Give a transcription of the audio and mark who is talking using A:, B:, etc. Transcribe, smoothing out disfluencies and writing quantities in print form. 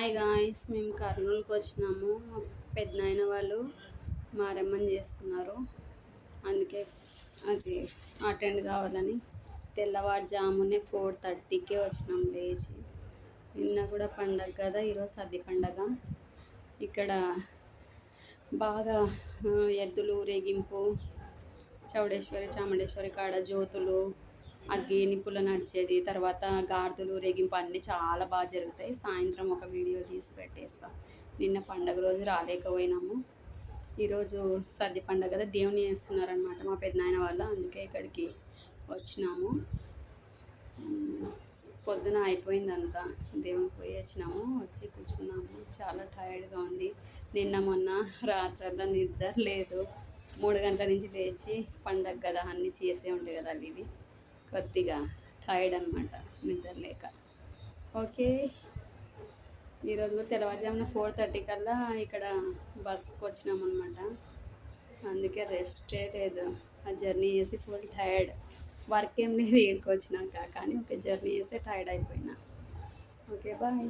A: Hi guys, మేము కర్నూలుకి వచ్చినాము. మా పెద్దనాయన వాళ్ళు మారమ్మని చేస్తున్నారు. అందుకే అది అటెండ్ కావాలని తెల్లవారుజామునే 4:30కే వచ్చినాం లేచి. నిన్న కూడా పండగ కదా, ఈరోజు సద్ది పండగ. ఇక్కడ బాగా ఎద్దులు ఊరేగింపు, చౌడేశ్వరి చాముండేశ్వరి కాడ జ్యోతులు, అగ్గి నిప్పుల నడిచేది, తర్వాత గార్దులు ఊరేగింపు అన్నీ చాలా బాగా జరుగుతాయి. సాయంత్రం ఒక వీడియో తీసి పెట్టేస్తాం. నిన్న పండగ రోజు రాలేకపోయినాము. ఈరోజు సద్ది పండగ కదా, దేవుని చేస్తున్నారనమాట మా పెద్దనాయన వాళ్ళు, అందుకే ఇక్కడికి వచ్చినాము. పొద్దున అయిపోయిందంతా, దేవుని పోయి వచ్చినాము. వచ్చి కూర్చున్నాము. చాలా టైర్డ్గా ఉంది. నిన్న మొన్న రాత్రల్లా నిద్ర లేదు. 3 గంటల నుంచి లేచి పండగ కదా అన్నీ చేసే ఉంటాయి కదా, అవి ఇవి కొద్దిగా టైర్డ్ అనమాట, నిద్ర లేక. ఓకే, ఈరోజు కూడా తెల్లవారుజామున 4:30 కల్లా ఇక్కడ బస్కి వచ్చినాం అనమాట. అందుకే రెస్టే లేదు. ఆ జర్నీ చేసి ఫుల్ టైర్డ్. వర్క్ ఏం లేదు ఈడికి వచ్చినాక, కానీ ఒక జర్నీ చేస్తే టైర్డ్ అయిపోయినా. Okay, bye.